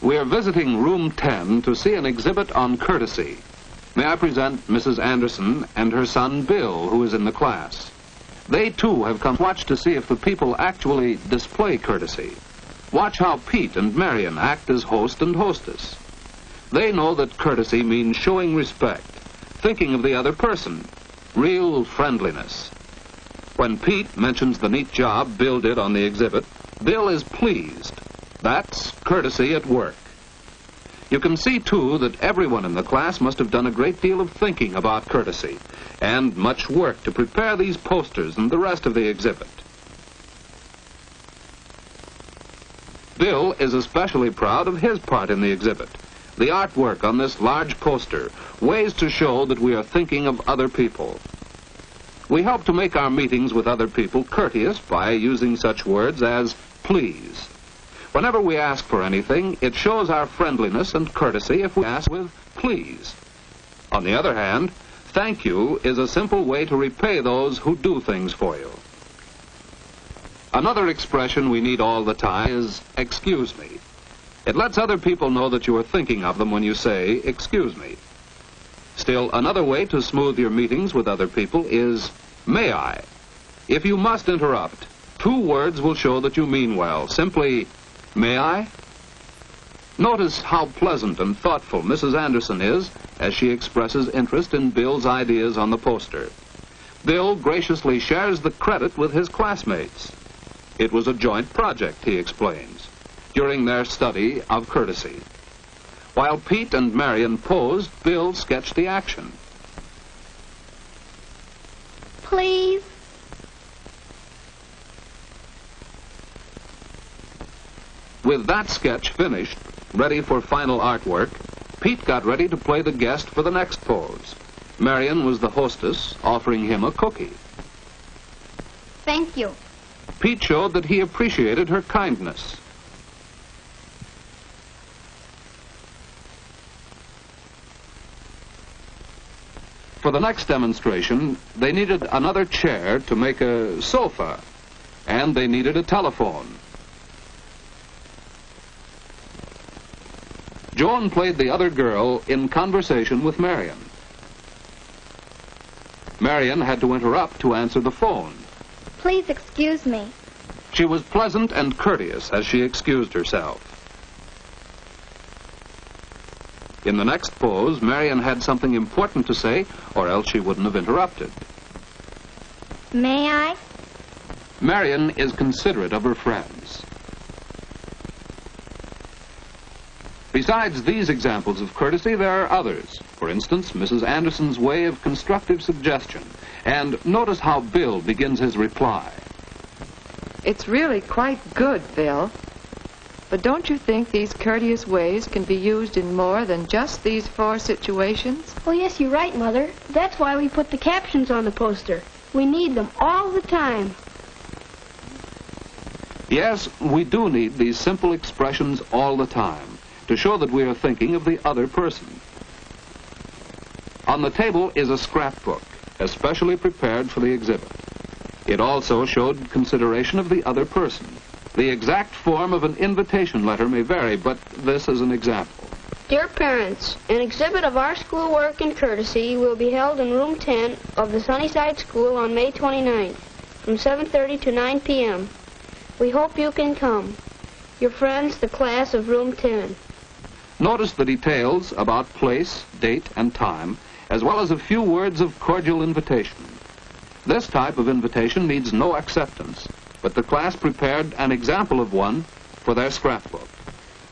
We are visiting room 10 to see an exhibit on courtesy. May I present Mrs. Anderson and her son Bill, who is in the class. They too have come to watch to see if the people actually display courtesy. Watch how Pete and Marion act as host and hostess. They know that courtesy means showing respect, thinking of the other person, real friendliness. When Pete mentions the neat job Bill did on the exhibit, Bill is pleased. That's courtesy at work. You can see, too, that everyone in the class must have done a great deal of thinking about courtesy and much work to prepare these posters and the rest of the exhibit. Bill is especially proud of his part in the exhibit. The artwork on this large poster, ways to show that we are thinking of other people. We help to make our meetings with other people courteous by using such words as please. Whenever we ask for anything, it shows our friendliness and courtesy if we ask with please. On the other hand, thank you is a simple way to repay those who do things for you. Another expression we need all the time is excuse me. It lets other people know that you are thinking of them when you say excuse me. Still, another way to smooth your meetings with other people is may I. If you must interrupt, 2 words will show that you mean well. Simply, may I? Notice how pleasant and thoughtful Mrs. Anderson is as she expresses interest in Bill's ideas on the poster. Bill graciously shares the credit with his classmates. It was a joint project, he explains, during their study of courtesy. While Pete and Marion posed, Bill sketched the action. Please. With that sketch finished, ready for final artwork, Pete got ready to play the guest for the next pose. Marion was the hostess, offering him a cookie. Thank you. Pete showed that he appreciated her kindness. For the next demonstration, they needed another chair to make a sofa, and they needed a telephone. Joan played the other girl in conversation with Marion. Marion had to interrupt to answer the phone. Please excuse me. She was pleasant and courteous as she excused herself. In the next pose, Marion had something important to say, or else she wouldn't have interrupted. May I? Marion is considerate of her friends. Besides these examples of courtesy, there are others. For instance, Mrs. Anderson's way of constructive suggestion. And notice how Bill begins his reply. It's really quite good, Bill. But don't you think these courteous ways can be used in more than just these 4 situations? Oh, yes, you're right, Mother. That's why we put the captions on the poster. We need them all the time. Yes, we do need these simple expressions all the time to show that we are thinking of the other person. On the table is a scrapbook, especially prepared for the exhibit. It also showed consideration of the other person. The exact form of an invitation letter may vary, but this is an example. Dear parents, an exhibit of our schoolwork and courtesy will be held in room 10 of the Sunnyside School on May 29th from 7:30 to 9 p.m. We hope you can come. Your friends, the class of room 10. Notice the details about place, date, and time, as well as a few words of cordial invitation. This type of invitation needs no acceptance, but the class prepared an example of one for their scrapbook.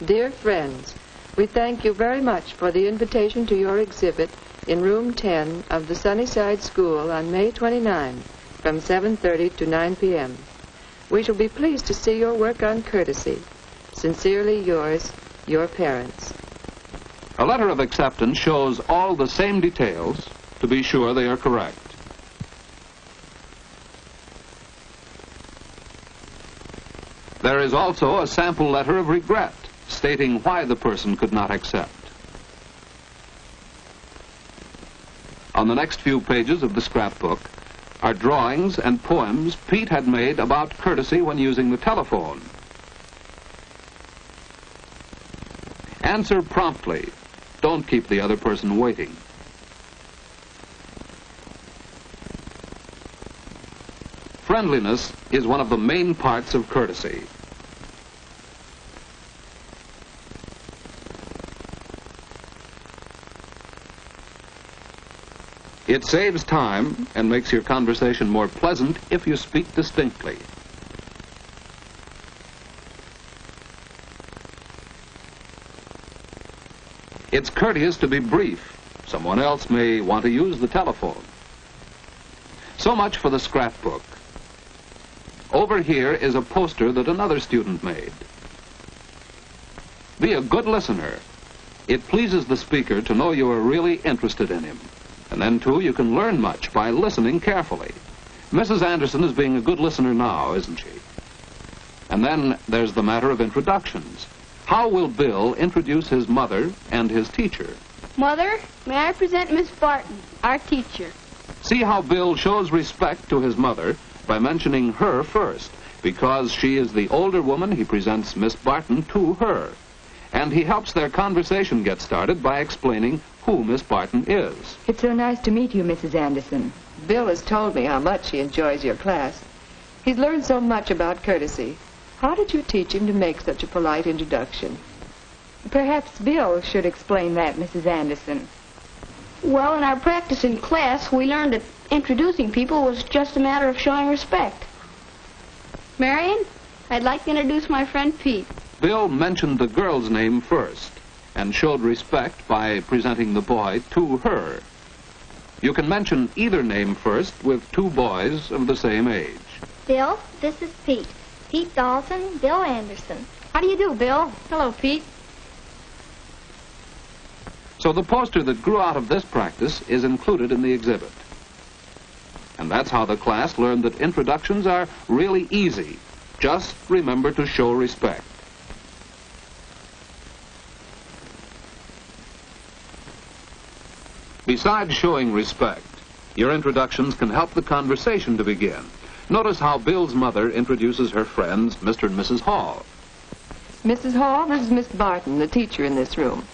Dear friends, we thank you very much for the invitation to your exhibit in room 10 of the Sunnyside School on May 29 from 7:30 to 9 p.m. We shall be pleased to see your work on courtesy. Sincerely yours, your parents. A letter of acceptance shows all the same details to be sure they are correct. There is also a sample letter of regret stating why the person could not accept. On the next few pages of the scrapbook are drawings and poems Pete had made about courtesy when using the telephone. Answer promptly. Don't keep the other person waiting. Friendliness is one of the main parts of courtesy. It saves time and makes your conversation more pleasant if you speak distinctly. It's courteous to be brief. Someone else may want to use the telephone. So much for the scrapbook. Over here is a poster that another student made. Be a good listener. It pleases the speaker to know you are really interested in him. And then, too, you can learn much by listening carefully. Mrs. Anderson is being a good listener now, isn't she? And then there's the matter of introductions. How will Bill introduce his mother and his teacher? Mother, may I present Miss Barton, our teacher? See how Bill shows respect to his mother by mentioning her first. Because she is the older woman, he presents Miss Barton to her. And he helps their conversation get started by explaining who Miss Barton is. It's so nice to meet you, Mrs. Anderson. Bill has told me how much he enjoys your class. He's learned so much about courtesy. How did you teach him to make such a polite introduction? Perhaps Bill should explain that, Mrs. Anderson. Well, in our practice in class, we learned that introducing people was just a matter of showing respect. Marion, I'd like to introduce my friend Pete. Bill mentioned the girl's name first and showed respect by presenting the boy to her. You can mention either name first with two boys of the same age. Bill, this is Pete. Pete Dawson, Bill Anderson. How do you do, Bill? Hello, Pete. So the poster that grew out of this practice is included in the exhibit. And that's how the class learned that introductions are really easy. Just remember to show respect. Besides showing respect, your introductions can help the conversation to begin. Notice how Bill's mother introduces her friends, Mr. and Mrs. Hall. Mrs. Hall, this is Miss Barton, the teacher in this room.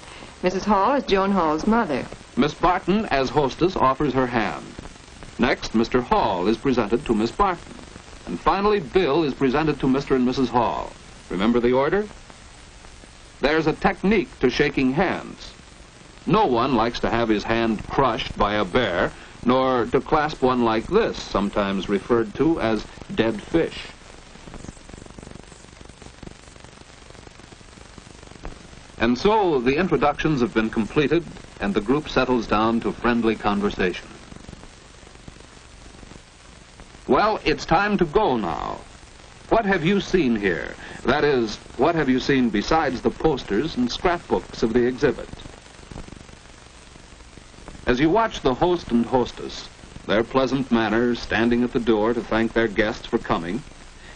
Mrs. Hall is Joan Hall's mother. Miss Barton, as hostess, offers her hand. Next, Mr. Hall is presented to Miss Barton. And finally, Bill is presented to Mr. and Mrs. Hall. Remember the order? There's a technique to shaking hands. No one likes to have his hand crushed by a bear, nor to clasp one like this, sometimes referred to as dead fish. And so the introductions have been completed, and the group settles down to friendly conversation. Well, it's time to go now. What have you seen here? That is, what have you seen besides the posters and scrapbooks of the exhibit? As you watch the host and hostess, their pleasant manner standing at the door to thank their guests for coming,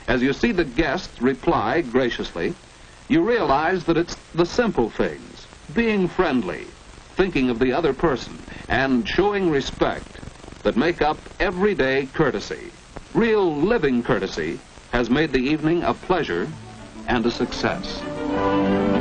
as you see the guests reply graciously, you realize that it's the simple things, being friendly, thinking of the other person, and showing respect that make up everyday courtesy. Real living courtesy has made the evening a pleasure and a success.